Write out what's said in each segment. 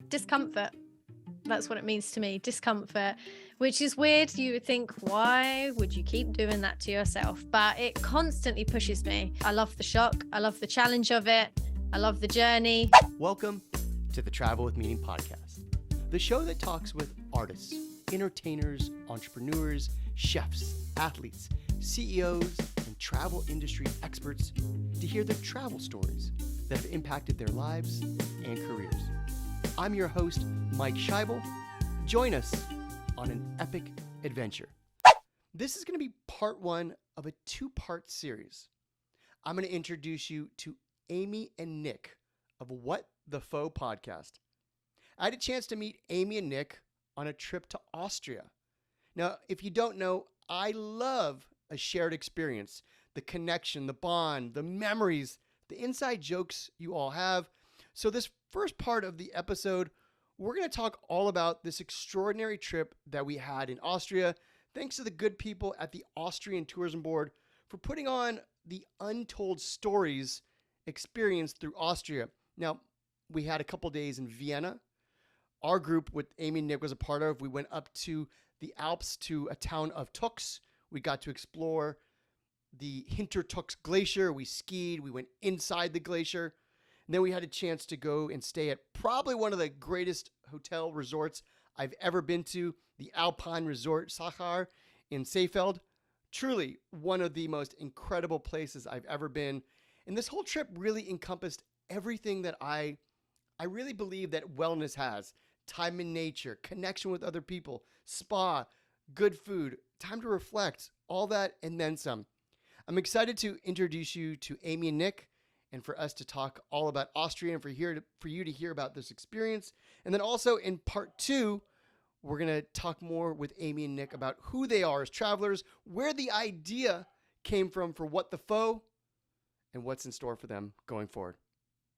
discomfort. That's what it means to me, discomfort, which is weird. You would think, why would you keep doing that to yourself? But it constantly pushes me. I love the shock. I love the challenge of it. I love the journey. Welcome to the Travel with Meaning podcast, the show that talks with artists, entertainers, entrepreneurs, chefs, athletes, CEOs, and travel industry experts to hear their travel stories that have impacted their lives and careers. I'm your host, Mike Scheibel. Join us on an epic adventure. This is going to be part one of a two-part series. I'm going to introduce you to Amy and Nick of What the Pho Podcast. I had a chance to meet Amy and Nick on a trip to Austria. Now, if you don't know, I love a shared experience, the connection, the bond, the memories, the inside jokes you all have. So this first part of the episode, we're going to talk all about this extraordinary trip that we had in Austria. Thanks to the good people at the Austrian Tourism Board for putting on the Untold Stories experience through Austria. Now, we had a couple days in Vienna. Our group, with Amy and Nick was a part of, we went up to the Alps to a town of Tux. We got to explore the Hintertux Glacier. We skied. We went inside the glacier. And then we had a chance to go and stay at probably one of the greatest hotel resorts I've ever been to, the Alpine Resort Sachar in Seefeld. Truly one of the most incredible places I've ever been. And this whole trip really encompassed everything that I really believe that wellness has. Time in nature, connection with other people, spa, good food, time to reflect, all that and then some. I'm excited to introduce you to Amy and Nick, and for us to talk all about Austria and for you to hear about this experience. And then also in part two, we're going to talk more with Amy and Nick about who they are as travelers, where the idea came from for What the Pho, and what's in store for them going forward.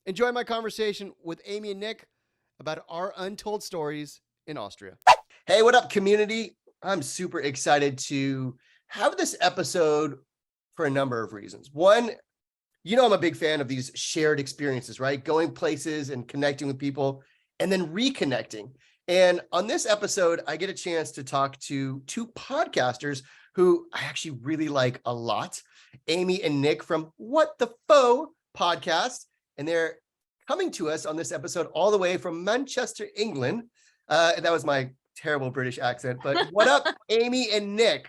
Enjoy my conversation with Amy and Nick about our untold stories in Austria. Hey, what up, community? I'm super excited to have this episode for a number of reasons. One, you know, I'm a big fan of these shared experiences, right? Going places and connecting with people and then reconnecting. And on this episode, I get a chance to talk to two podcasters who I actually really like a lot, Amy and Nick from What the Pho Podcast. And they're coming to us on this episode all the way from Manchester, England. That was my terrible British accent, but what up, Amy and Nick?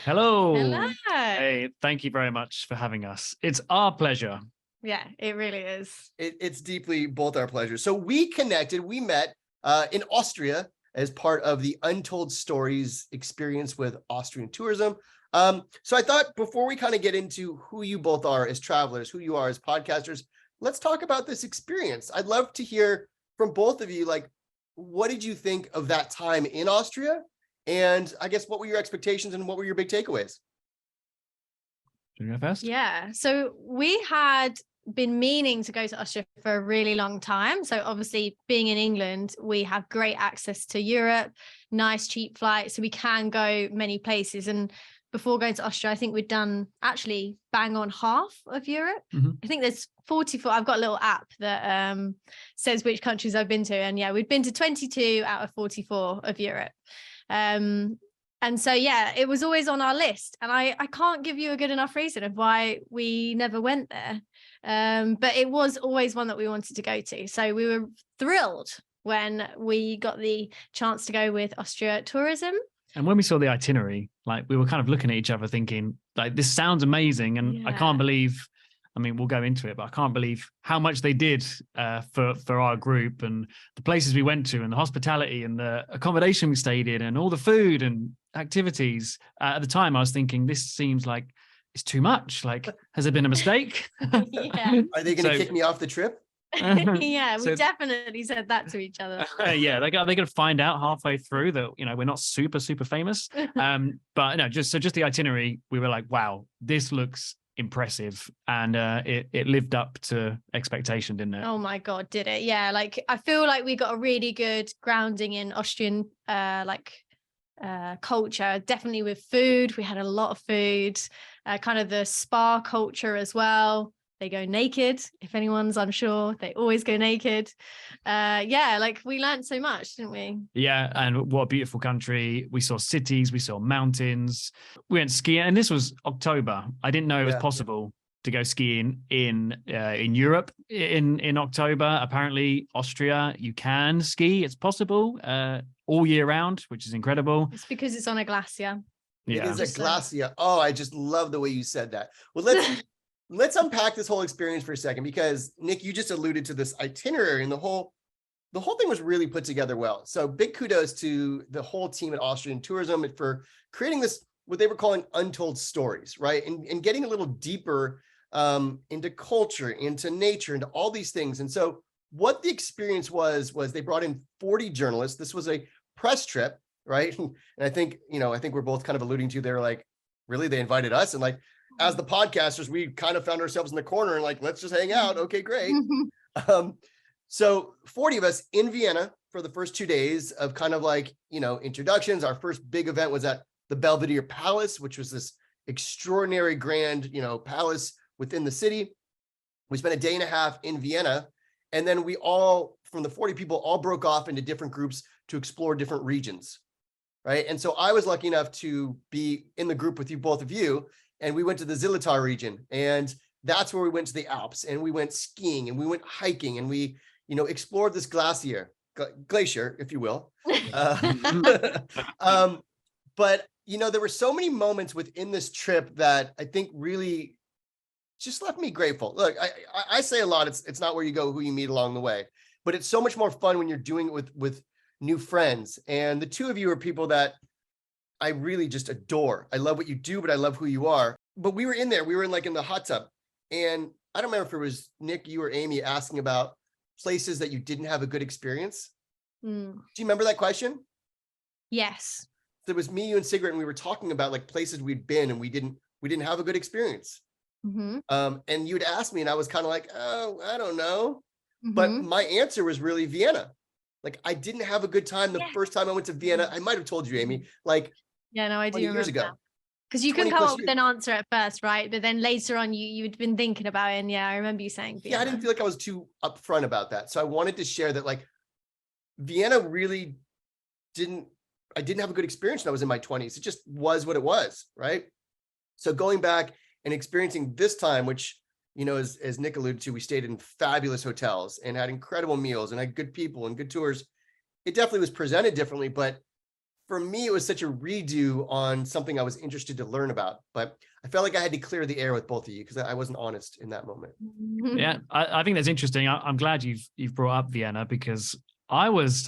Hello. Hello. Hey, thank you very much for having us. It's our pleasure. Yeah, it really is. It's deeply both our pleasure. So we met in Austria as part of the Untold Stories experience with Austrian Tourism. So I thought before we kind of get into who you both are as travelers, who you are as podcasters, let's talk about this experience. I'd love to hear from both of you, like, what did you think of that time in Austria? And I guess what were your expectations and what were your big takeaways? Do you go first? Yeah. So we had been meaning to go to Austria for a really long time. So obviously being in England, we have great access to Europe, nice cheap flights. So we can go many places. And before going to Austria, I think we'd done actually bang on half of Europe. Mm-hmm. I think there's 44. I've got a little app that says which countries I've been to. And yeah, we'd been to 22 out of 44 of Europe. And so, yeah, it was always on our list. And I can't give you a good enough reason of why we never went there. But it was always one that we wanted to go to. So we were thrilled when we got the chance to go with Austria Tourism. And when we saw the itinerary, like we were kind of looking at each other thinking, like, this sounds amazing. And I can't believe, I mean, we'll go into it, but I can't believe how much they did for our group and the places we went to and the hospitality and the accommodation we stayed in and all the food and activities. At the time, I was thinking, this seems like it's too much. Like, has there been a mistake? Yeah. Are they going to kick me off the trip? Yeah, we definitely said that to each other. Yeah, they're going to find out halfway through that, you know, we're not super famous. But no, just the itinerary, we were like, wow, this looks impressive, and it lived up to expectation, didn't it? Oh my God, did it? Yeah, like I feel like we got a really good grounding in Austrian culture, definitely with food. We had a lot of food, kind of the spa culture as well. They go naked. If anyone's unsure, they always go naked. Like we learned so much, didn't we? Yeah, and what a beautiful country. We saw cities, we saw mountains. We went skiing, and this was October. I didn't know it was possible to go skiing in Europe in October. Apparently, Austria, you can ski. It's possible all year round, which is incredible. It's because it's on a glacier. Yeah. It is a glacier. Oh, I just love the way you said that. Well, let's unpack this whole experience for a second, because Nick, you just alluded to this itinerary, and the whole thing was really put together well. So big kudos to the whole team at Austrian Tourism for creating this, what they were calling Untold Stories, right? And getting a little deeper into culture, into nature, into all these things. And so what the experience was they brought in 40 journalists. This was a press trip, right? And I think we're both kind of alluding to, they're like, really, they invited us? And like, as the podcasters, we kind of found ourselves in the corner and like, let's just hang out. Okay, great. So 40 of us in Vienna for the first 2 days of kind of like, introductions. Our first big event was at the Belvedere Palace, which was this extraordinary grand, palace within the city. We spent a day and a half in Vienna. And then we all, from the 40 people, all broke off into different groups to explore different regions, right? And so I was lucky enough to be in the group with both of you, and we went to the Zillertal region, and that's where we went to the Alps, and we went skiing, and we went hiking, and we, explored this glacier, if you will. But, there were so many moments within this trip that I think really just left me grateful. Look, I say a lot, it's not where you go, who you meet along the way, but it's so much more fun when you're doing it with new friends. And the two of you are people that I really just adore. I love what you do, but I love who you are. But we were in the hot tub, and I don't remember if it was Nick, you or Amy asking about places that you didn't have a good experience. Do you remember that question? Yes. It was me, you, and Sigrid, and we were talking about like places we'd been and we didn't have a good experience. Mm-hmm. And you'd ask me, and I was kind of like, oh, I don't know. Mm-hmm. But my answer was really Vienna. Like, I didn't have a good time the first time I went to Vienna. I might have told you, Amy, like, yeah, no, I do remember years ago. Because you couldn't come up with an answer at first, right? But then later on, you had been thinking about it, and I remember you saying Vienna. Yeah, I didn't feel like I was too upfront about that, so I wanted to share that. Like, Vienna really I didn't have a good experience when I was in my 20s. It just was what it was, right? So going back and experiencing this time, which, as Nick alluded to, we stayed in fabulous hotels and had incredible meals and had good people and good tours. It definitely was presented differently, but for me, it was such a redo on something I was interested to learn about. But I felt like I had to clear the air with both of you because I wasn't honest in that moment. Yeah, I think that's interesting. I'm glad you've brought up Vienna, because I was,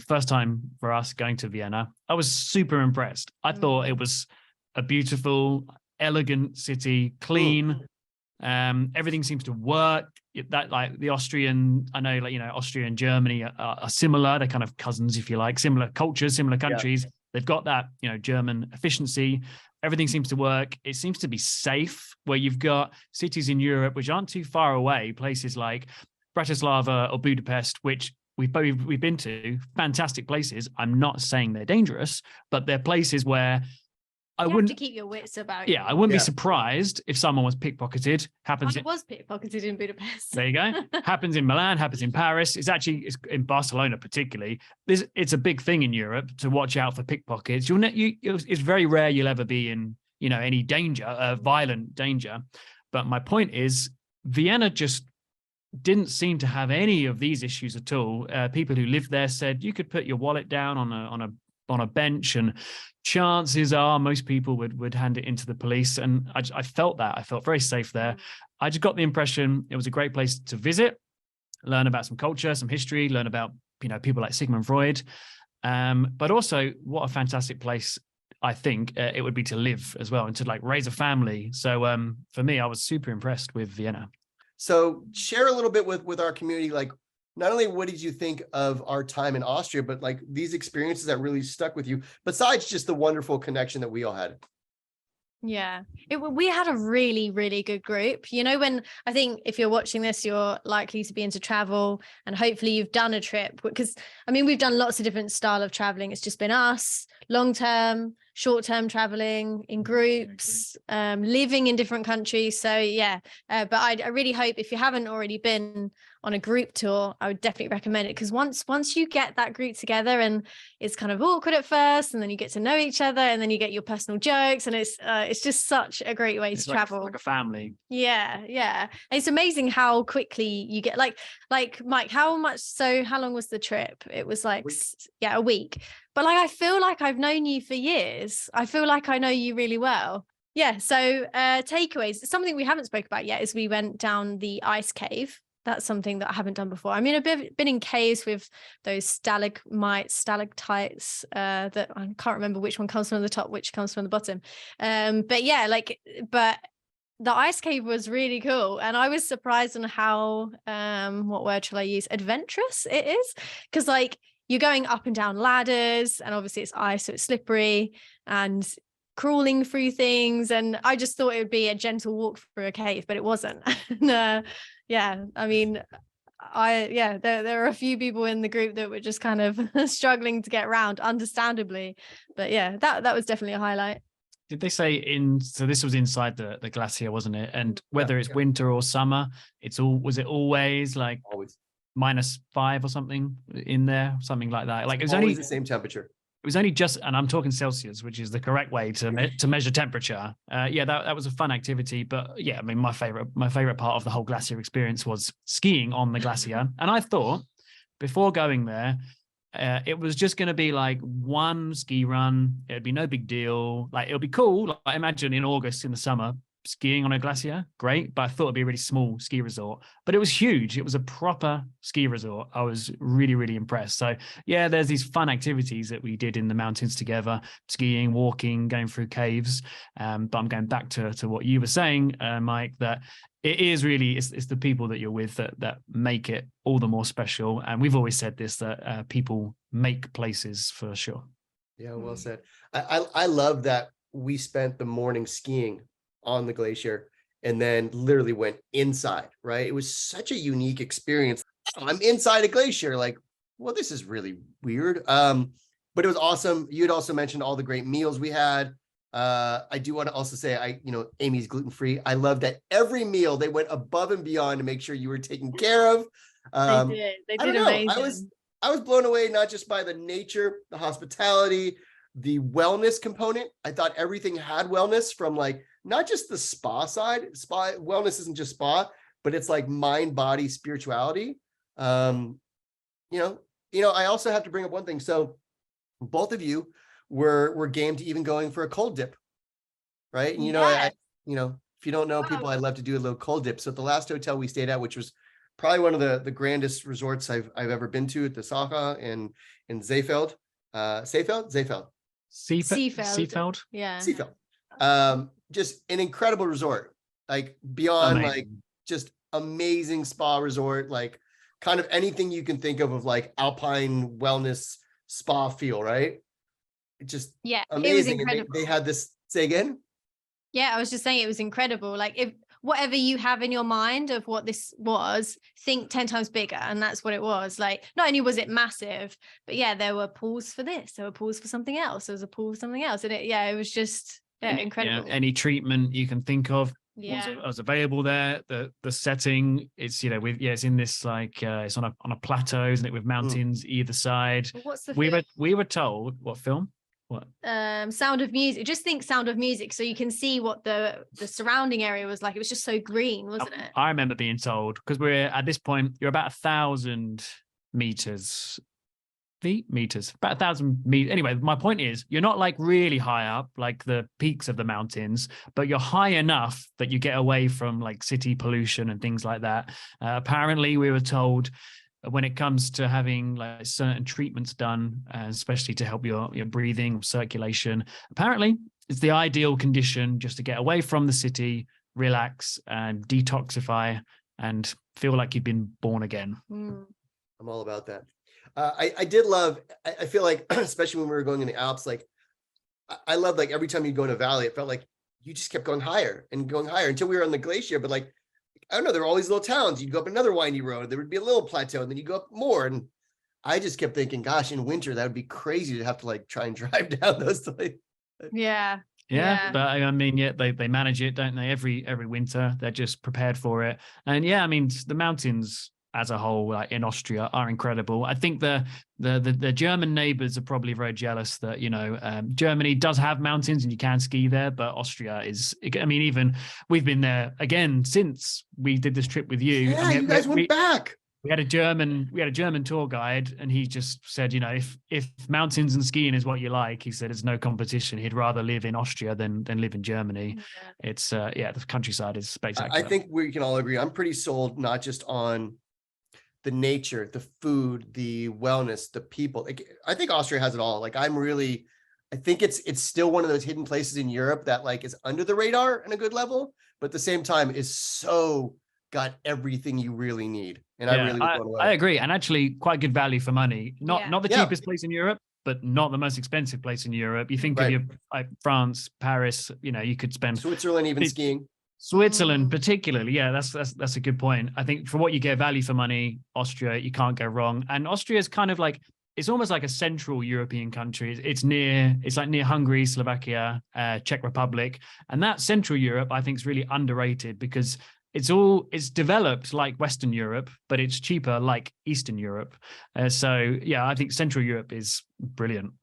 first time for us going to Vienna, I was super impressed. I thought it was a beautiful, elegant city, clean. Everything seems to work. That, like, the Austrian, I know, Austria and Germany are similar. They're kind of cousins, if you like, similar cultures, similar countries. Yeah. They've got that, German efficiency. Everything seems to work. It seems to be safe, where you've got cities in Europe which aren't too far away, places like Bratislava or Budapest, which we've been to, fantastic places. I'm not saying they're dangerous, but they're places where I wouldn't have to keep your wits about you. Yeah, I wouldn't be surprised if someone was pickpocketed. I was pickpocketed in Budapest. There you go. Happens in Milan, happens in Paris. It's in Barcelona particularly. It's a big thing in Europe to watch out for pickpockets. It's very rare you'll ever be in any danger, violent danger. But my point is, Vienna just didn't seem to have any of these issues at all. People who lived there said you could put your wallet down on a bench, and chances are most people would hand it into the police. And I felt that. I felt very safe there. I just got the impression it was a great place to visit, learn about some culture, some history, learn about people like Sigmund Freud, but also what a fantastic place I think it would be to live as well, and to raise a family. So for me, I was super impressed with Vienna. So share a little bit with our community, not only what did you think of our time in Austria, but these experiences that really stuck with you, besides just the wonderful connection that we all had. Yeah, we had a really, really good group. When I think if you're watching this, you're likely to be into travel, and hopefully you've done a trip, because we've done lots of different style of traveling. It's just been us, long term, short-term traveling in groups, living in different countries. So yeah, but I really hope, if you haven't already been on a group tour, I would definitely recommend it, because once you get that group together, and it's kind of awkward at first, and then you get to know each other, and then you get your personal jokes, and it's just such a great way to travel. Like a family. Yeah. And it's amazing how quickly you get, like Mike, how long was the trip? It was like a week. But like, I feel like I've known you for years. I feel like I know you really well. Yeah. So takeaways. Something we haven't spoke about yet is we went down the ice cave. That's something that I haven't done before. I mean, I've been in caves with those stalagmites, stalactites, that I can't remember which one comes from the top, which comes from the bottom. But yeah, but the ice cave was really cool. And I was surprised on how, what word shall I use? Adventurous it is. Because like, you're going up and down ladders, and obviously it's ice, so it's slippery, and crawling through things. And I just thought it would be a gentle walk through a cave, but it wasn't. Yeah, I mean, there are a few people in the group that were just kind of struggling to get around, understandably. But yeah, that was definitely a highlight. Did they say so this was inside the glacier, wasn't it? And whether it's winter or summer, was it always like -5 or something in there, something like that? Like, it was only the same temperature. It was only just, and I'm talking Celsius, which is the correct way to measure temperature. That was a fun activity. But yeah, I mean, my favorite part of the whole glacier experience was skiing on the glacier. And I thought, before going there, it was just going to be like one ski run. It'd be no big deal. Like, it'll be cool. Like, I imagine in August in the summer, skiing on a glacier, great. But I thought it'd be a really small ski resort. But it was huge. It was a proper ski resort. I was really, really impressed. So yeah, there's these fun activities that we did in the mountains together: skiing, walking, going through caves. But I'm going back to what you were saying, Mike, that it is really, it's the people that you're with that make it all the more special. And we've always said this, that people make places for sure. Yeah, well said. I love that we spent the morning skiing on the glacier and then literally went inside, right? It was such a unique experience. I'm inside a glacier, like, well, this is really weird. But it was awesome. You had also mentioned all the great meals we had. I do want to also say, Amy's gluten-free. I love that every meal they went above and beyond to make sure you were taken care of. They did amazing. I was blown away, not just by the nature, the hospitality, the wellness component. I thought everything had wellness, from like, not just the spa side. Spa wellness isn't just spa, but it's like mind, body, spirituality. I also have to bring up one thing. So both of you were game to even going for a cold dip, right? And if you don't know, people, I love to do a little cold dip. So at the last hotel we stayed at, which was probably one of the grandest resorts I've ever been to, at the Sacha in Seefeld. Seefeld. Yeah. Seefeld. Just an incredible resort, like beyond like just amazing spa resort, like kind of anything you can think of like alpine wellness spa feel, right? It just amazing. It was incredible. They had this, say again? Yeah, I was just saying it was incredible. Like, if whatever you have in your mind of what this was, think 10 times bigger. And that's what it was. Like, not only was it massive, but yeah, there were pools for this, there were pools for something else, there was a pool for something else. And it was just incredible. Any treatment you can think of was available there. The setting, it's it's in this like it's on a plateau, isn't it, with mountains either side. What's the we were told what film? What? Sound of Music. Just think Sound of Music, so you can see what the surrounding area was like. It was just so green, wasn't it? I remember being told, because we're at this point, you're about 1,000 meters, about 1,000 meters. Anyway, my point is, you're not like really high up, like the peaks of the mountains, but you're high enough that you get away from like city pollution and things like that. Apparently, we were told, when it comes to having like certain treatments done, especially to help your breathing, circulation, apparently it's the ideal condition just to get away from the city, relax and detoxify and feel like you've been born again. I'm all about that. I did love, I feel like, especially when we were going in the Alps, like I love, like every time you go in a valley, it felt like you just kept going higher and going higher until we were on the glacier. But like, I don't know, there were all these little towns. You'd go up another windy road, there would be a little plateau, and then you go up more. And I just kept thinking, gosh, in winter, that would be crazy to have to like try and drive down those. Yeah. Yeah, but I mean, yeah, they manage it, don't they? Every winter, they're just prepared for it. And yeah, I mean, the mountains as a whole, like in Austria, are incredible. I think the German neighbors are probably very jealous that Germany does have mountains and you can ski there, but Austria is. I mean, even we've been there again since we did this trip with you. Yeah, I mean, you guys went back. We had a German tour guide, and he just said, if mountains and skiing is what you like, he said it's no competition. He'd rather live in Austria than live in Germany. Yeah. It's the countryside is spectacular. I think we can all agree. I'm pretty sold not just on the nature, the food, the wellness, the people. Like, I think Austria has it all. Like, I think it's still one of those hidden places in Europe that like is under the radar in a good level, but at the same time is so got everything you really need. And I really was blown away. I agree. And actually quite good value for money. Not the cheapest place in Europe, but not the most expensive place in Europe. You think of like France, Paris, you could spend Switzerland, even skiing. Switzerland, particularly. Yeah, that's a good point. I think for what you get value for money, Austria, you can't go wrong. And Austria is kind of like, it's almost like a central European country. It's like near Hungary, Slovakia, Czech Republic. And that Central Europe, I think, is really underrated because it's developed like Western Europe, but it's cheaper like Eastern Europe. So yeah, I think Central Europe is brilliant.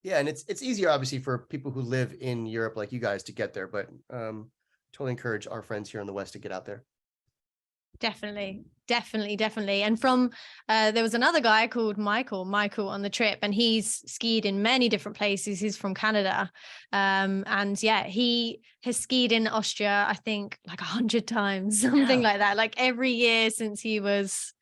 Yeah, and it's easier obviously for people who live in Europe like you guys to get there, but totally encourage our friends here in the West to get out there. Definitely. And from there was another guy called Michael on the trip, and he's skied in many different places. He's from Canada, and yeah, he has skied in Austria, I think like 100 times, something like that, like every year since he was,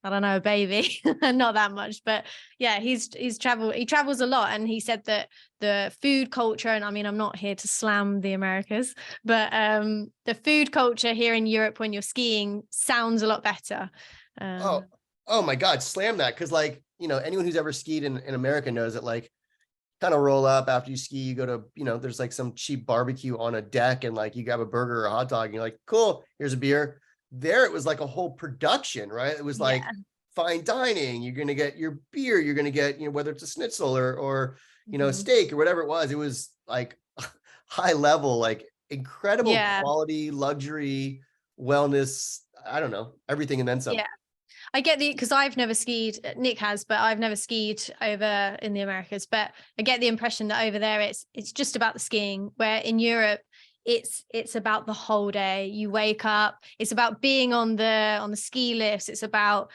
I don't know, a baby. Not that much, but yeah, he travels a lot. And he said that the food culture, and I mean, I'm not here to slam the Americas, but the food culture here in Europe when you're skiing sounds a lot better. Oh my God, slam that. Cause like, anyone who's ever skied in America knows that like kind of roll up after you ski, you go to, there's like some cheap barbecue on a deck and like you grab a burger or a hot dog and you're like, cool, here's a beer. There it was like a whole production, right? It was like fine dining. You're going to get your beer. You're going to get, whether it's a schnitzel or steak or whatever it was like high level, like incredible quality, luxury, wellness. I don't know, everything and then some. Yeah. I get because I've never skied, Nick has, but I've never skied over in the Americas, but I get the impression that over there, it's just about the skiing, where in Europe, it's about the whole day. You wake up, it's about being on the ski lifts. It's about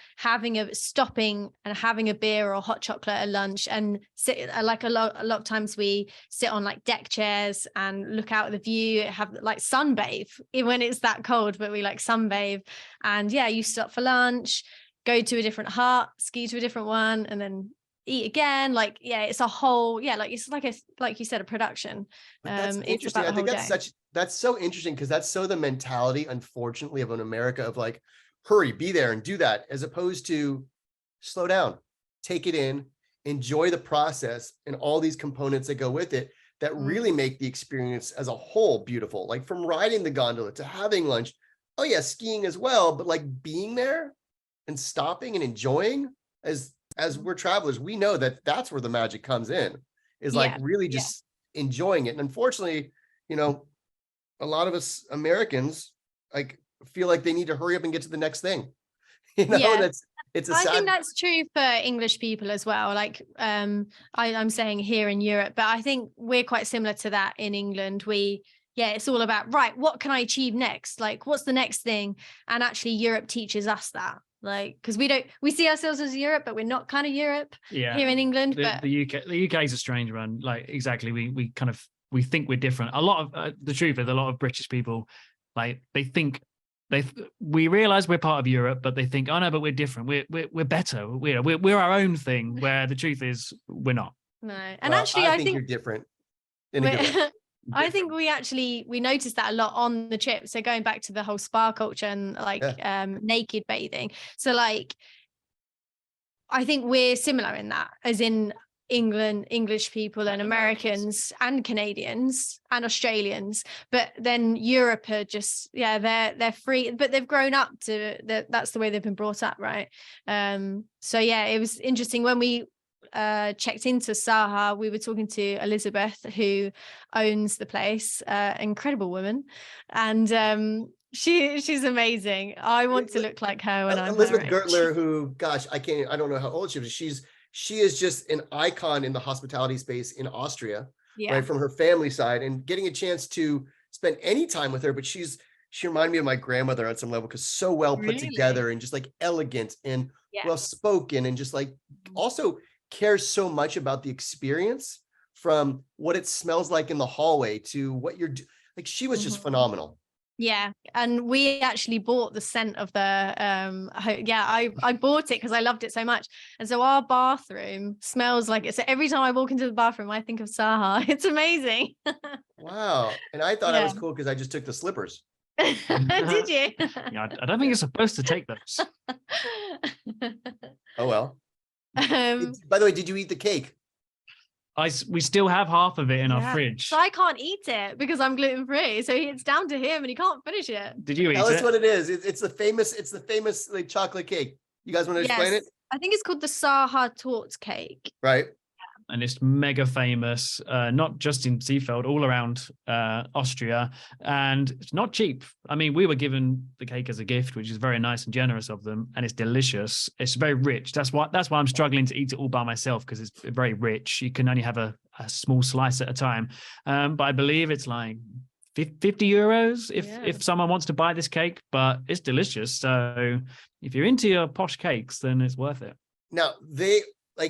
stopping and having a beer or a hot chocolate at lunch, and sit like a lot of times we sit on like deck chairs and look out at the view, have like sunbathe even when it's that cold, but we like sunbathe. And yeah, you stop for lunch, go to a different hut, ski to a different one, and then eat again. Like, yeah, it's a whole, like it's like you said, a production. That's interesting. I think that's so interesting because that's so the mentality, unfortunately, of an America of like, hurry, be there and do that, as opposed to slow down, take it in, enjoy the process and all these components that go with it that really make the experience as a whole beautiful. Like from riding the gondola to having lunch. Oh yeah, skiing as well, but like being there and stopping and enjoying as we're travelers, we know that that's where the magic comes in, is like really just enjoying it. And unfortunately, a lot of us Americans like feel like they need to hurry up and get to the next thing. I think that's true for English people as well. Like I'm saying here in Europe, but I think we're quite similar to that in England. It's all about, right, what can I achieve next? Like, what's the next thing? And actually Europe teaches us that. Like, because we see ourselves as Europe, but we're not kind of Europe here in England. But the UK is a strange one. Like, exactly, we think we're different. A lot of the truth is, a lot of British people, like, they think we realize we're part of Europe, but they think, oh no, but we're different. We're better. We're our own thing. Where the truth is, we're not. No, and actually, I think you're different. In a good way. I think we noticed that a lot on the trip. So going back to the whole spa culture and like naked bathing. So like, I think we're similar in that, as in English people and Americans and Canadians and Australians, but then Europe are just, they're free, but they've grown up to that's the way they've been brought up. Right. So yeah, it was interesting when we checked into Saha, we were talking to Elizabeth, who owns the place, incredible woman, and she's amazing. I want to look like her when I'm Elizabeth her age. Gertler, who, gosh, I don't know how old she is. She is just an icon in the hospitality space in Austria, right, from her family side, and getting a chance to spend any time with her. But she reminded me of my grandmother on some level, because so well put together and just like elegant and well spoken, and just like also cares so much about the experience, from what it smells like in the hallway to what you're like. She was just phenomenal. Yeah, and we actually bought the scent of the I bought it because I loved it so much, and so our bathroom smells like it. So every time I walk into the bathroom, I think of Saha. It's amazing. Wow. And I thought I was cool because I just took the slippers. Did you? Yeah, I don't think you're supposed to take those. Oh well. By the way, did you eat the cake? We still have half of it in our fridge. So I can't eat it because I'm gluten free. So it's down to him, and he can't finish it. Did you eat it? Tell us what it is. It's the famous like chocolate cake. You guys want to explain it? I think it's called the Saha Torte cake. Right. And it's mega famous, not just in Seefeld, all around Austria, and it's not cheap. I mean, we were given the cake as a gift, which is very nice and generous of them, and it's delicious. It's very rich. That's why I'm struggling to eat it all by myself, because it's very rich. You can only have a small slice at a time, but I believe it's like 50 euros if someone wants to buy this cake, but it's delicious. So if you're into your posh cakes, then it's worth it. Now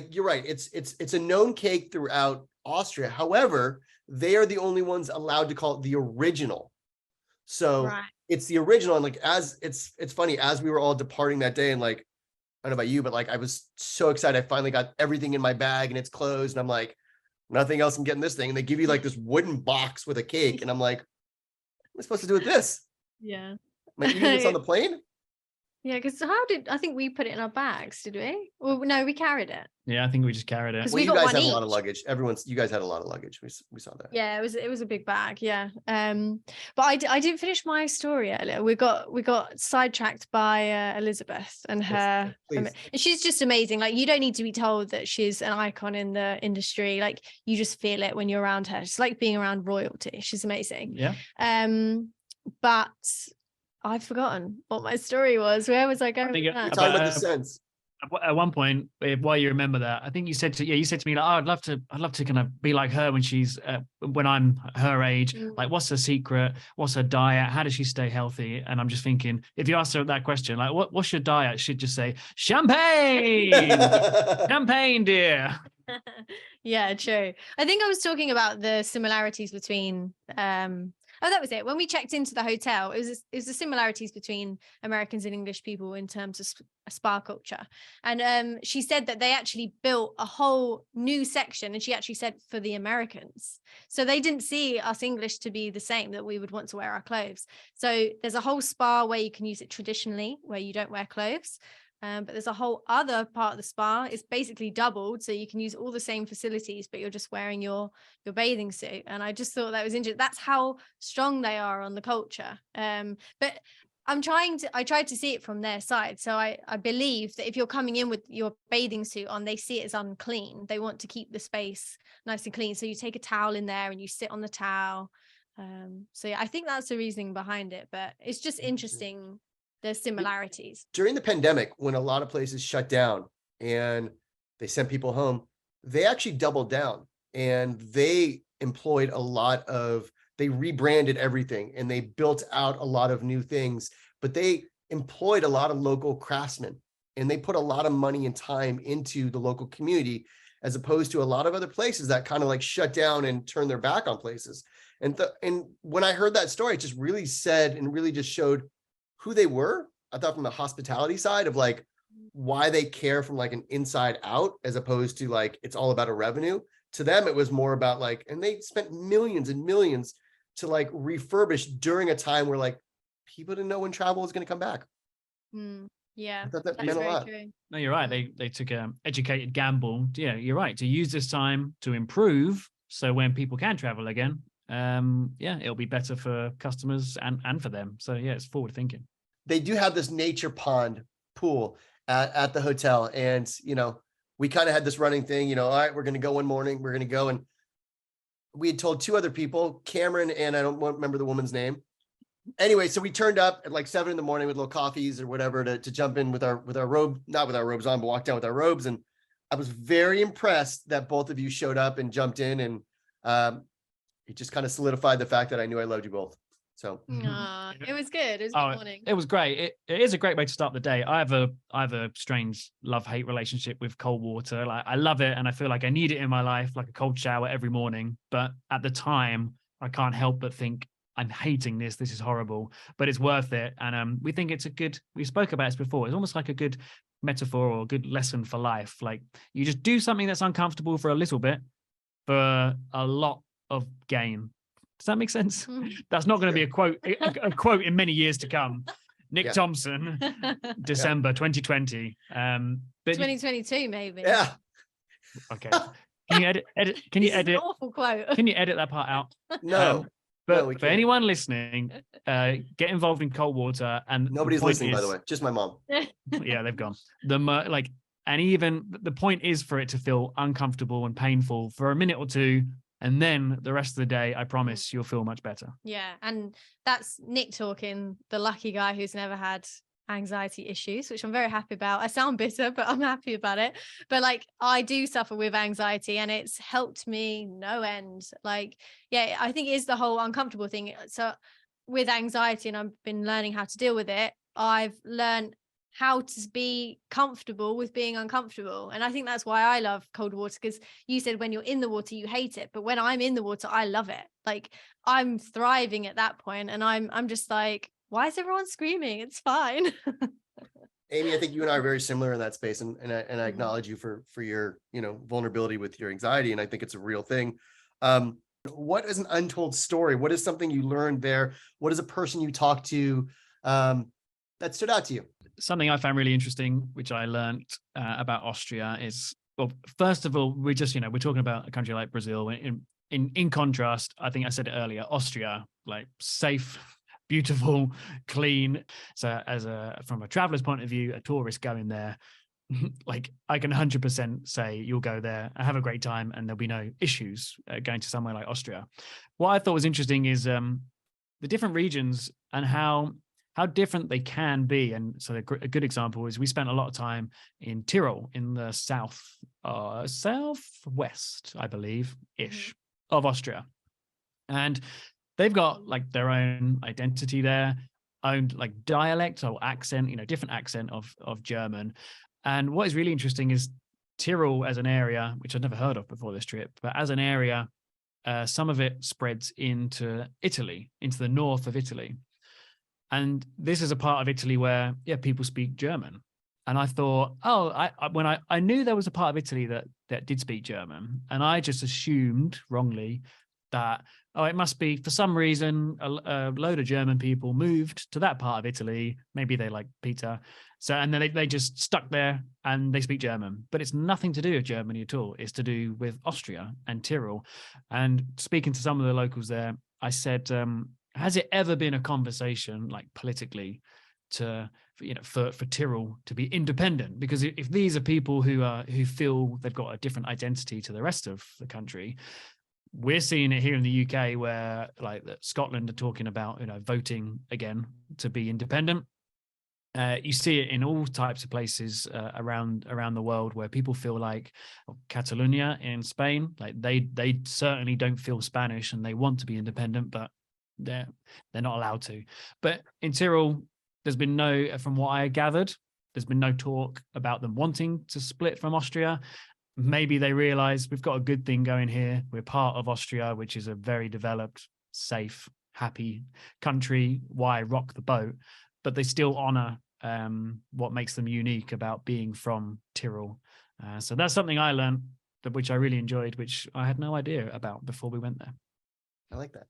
you're right. It's a known cake throughout Austria. However, they are the only ones allowed to call it the original. So it's the original. And like, it's funny, as we were all departing that day, and like, I don't know about you, but like, I was so excited. I finally got everything in my bag and it's closed. And I'm like, nothing else can get in this thing. And they give you like this wooden box with a cake. And I'm like, what am I supposed to do with this? Yeah. Am I eating this on the plane? Yeah, because I think we put it in our bags, did we? Well, no, we carried it. Yeah, I think we just carried it. Well, you guys had a lot of luggage. You guys had a lot of luggage. We saw that. Yeah, it was a big bag. Yeah. But I didn't finish my story earlier. We got sidetracked by Elizabeth and her. And she's just amazing. Like, you don't need to be told that she's an icon in the industry. Like, you just feel it when you're around her. It's like being around royalty. She's amazing. Yeah. But I've forgotten what my story was. Where was I going? We're talking about the sense. At one point, while you remember that, I think you said to me like, oh, I'd love to kind of be like her when I'm her age. Like, what's her secret? What's her diet? How does she stay healthy? And I'm just thinking, if you ask her that question, like, what's your diet? She'd just say, champagne, champagne, dear. Yeah, true. I think I was talking about the similarities between that was it. When we checked into the hotel, it was the similarities between Americans and English people in terms of spa culture. And she said that they actually built a whole new section, and she actually said for the Americans. So they didn't see us English to be the same, that we would want to wear our clothes. So there's a whole spa where you can use it traditionally, where you don't wear clothes. But there's a whole other part of the spa. It's basically doubled, so you can use all the same facilities, but you're just wearing your bathing suit. And I just thought that was interesting. That's how strong they are on the culture. But I tried to see it from their side. So I believe that if you're coming in with your bathing suit on, they see it as unclean. They want to keep the space nice and clean. So you take a towel in there and you sit on the towel. So yeah, I think that's the reasoning behind it. But it's just interesting. There's similarities. During the pandemic, when a lot of places shut down and they sent people home, they actually doubled down and they employed they rebranded everything and they built out a lot of new things, but they employed a lot of local craftsmen and they put a lot of money and time into the local community, as opposed to a lot of other places that kind of like shut down and turned their back on places. And when I heard that story, it just really said and really just showed who they were. I thought from the hospitality side of like why they care from like an inside out, as opposed to like it's all about a revenue. To them, it was more about like, and they spent millions and millions to like refurbish during a time where like people didn't know when travel was going to come back. Yeah, I thought that meant a lot. True. No, you're right. They took an educated gamble. Yeah, you're right. To use this time to improve, so when people can travel again, it'll be better for customers and for them. So yeah, it's forward thinking. They do have this nature pond pool at the hotel, and we kind of had this running thing, all right, we're going to go one morning, we're going to go. And we had told two other people, Cameron, and I don't remember the woman's name. Anyway, so we turned up at like 7 a.m. with little coffees or whatever to jump in with our robe, not with our robes on, but walked down with our robes. And I was very impressed that both of you showed up and jumped in, and it just kind of solidified the fact that I knew I loved you both. So it was good. It was a good morning. It was great. It is a great way to start the day. I have a strange love-hate relationship with cold water. Like, I love it, and I feel like I need it in my life, like a cold shower every morning. But at the time, I can't help but think, I'm hating this. This is horrible, but it's worth it. And we think it's we spoke about this before. It's almost like a good metaphor or a good lesson for life. Like, you just do something that's uncomfortable for a little bit for a lot of gain. Does that make sense? That's not going to be a quote in many years to come. Nick Thompson, December 2020. But 2022 maybe. Yeah. Okay. Can you edit? Can you edit? An awful quote. Can you edit that part out? No. But for anyone listening, get involved in cold water. And nobody's listening, by the way. Just my mom. Yeah, they've gone. And even the point is for it to feel uncomfortable and painful for a minute or two. And then the rest of the day, I promise you'll feel much better. Yeah. And that's Nick talking, the lucky guy who's never had anxiety issues, which I'm very happy about. I sound bitter, but I'm happy about it. But like, I do suffer with anxiety, and it's helped me no end. Like, yeah, I think it is the whole uncomfortable thing. So with anxiety, and I've been learning how to deal with it, I've learned how to be comfortable with being uncomfortable. And I think that's why I love cold water, because you said when you're in the water you hate it, but when I'm in the water I love it. Like, I'm thriving at that point, and I'm just like, why is everyone screaming? It's fine. Amy, I think you and I are very similar in that space, and I acknowledge you for your vulnerability with your anxiety, and I think it's a real thing. What is an untold story? What is something you learned there? What is a person you talked to that stood out to you? Something I found really interesting, which I learned about Austria, is, well, first of all, we're talking about a country like Brazil. In contrast, I think I said it earlier, Austria, like safe, beautiful, clean. So from a traveler's point of view, a tourist going there, like, I can 100% say you'll go there and have a great time, and there'll be no issues going to somewhere like Austria. What I thought was interesting is the different regions and how different they can be. And so a good example is we spent a lot of time in Tyrol, in the southwest, I believe, ish, of Austria. And they've got like their own identity there, own like dialect or accent, different accent of German. And what is really interesting is Tyrol as an area, which I'd never heard of before this trip, but as an area, some of it spreads into Italy, into the north of Italy. And this is a part of Italy where, people speak German. And I thought, I knew there was a part of Italy that did speak German, and I just assumed wrongly that, it must be, for some reason, a load of German people moved to that part of Italy. Maybe they like pizza. So, and then they just stuck there and they speak German. But it's nothing to do with Germany at all. It's to do with Austria and Tyrol. And speaking to some of the locals there, I said, has it ever been a conversation, like politically, for Tyrol to be independent? Because if these are people who feel they've got a different identity to the rest of the country, we're seeing it here in the UK, where like Scotland are talking about voting again to be independent. You see it in all types of places around the world, where people feel like Catalonia in Spain, like they certainly don't feel Spanish and they want to be independent, but they're not allowed to. But in Tyrol, there's been from what I gathered, there's been no talk about them wanting to split from Austria. Maybe they realize we've got a good thing going here. We're part of Austria, which is a very developed, safe, happy country. Why rock the boat? But they still honor what makes them unique about being from Tyrol. So that's something I learned, which I really enjoyed, which I had no idea about before we went there. I like that.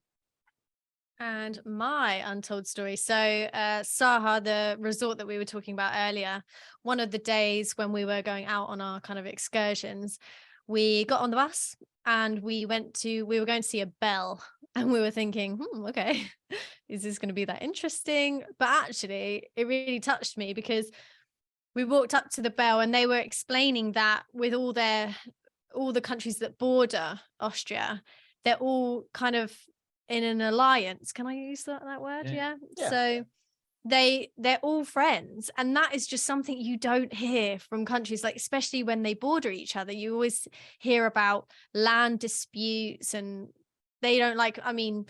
And my untold story. So Saha, the resort that we were talking about earlier, one of the days when we were going out on our kind of excursions, we got on the bus and we were going to see a bell, and we were thinking, okay, is this going to be that interesting? But actually it really touched me, because we walked up to the bell, and they were explaining that with all the countries that border Austria, they're all kind of in an alliance. Can I use that word? Yeah. So they're all friends, and that is just something you don't hear from countries, like especially when they border each other. You always hear about land disputes, and they don't, like, I mean,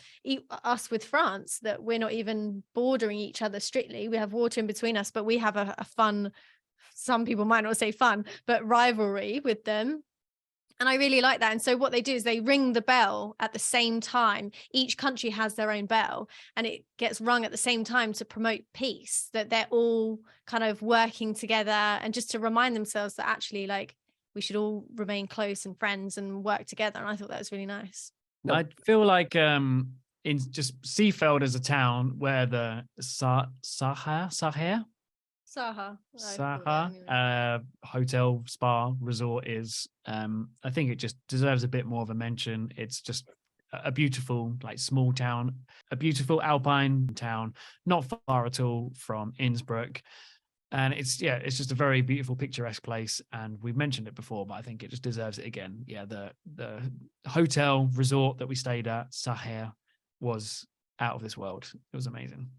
us with France, that we're not even bordering each other strictly. We have water in between us, but we have a fun, some people might not say fun, but rivalry with them. And I really like that. And so what they do is they ring the bell at the same time. Each country has their own bell, and it gets rung at the same time to promote peace, that they're all kind of working together, and just to remind themselves that actually, like, we should all remain close and friends and work together. And I thought that was really nice. I feel like in just Seefeld as a town where the Saha hotel spa resort is, I think it just deserves a bit more of a mention. It's just a beautiful, like, small town, a beautiful alpine town, not far at all from Innsbruck. And it's just a very beautiful, picturesque place. And we've mentioned it before, but I think it just deserves it again. Yeah, the hotel resort that we stayed at, Saher, was out of this world. It was amazing.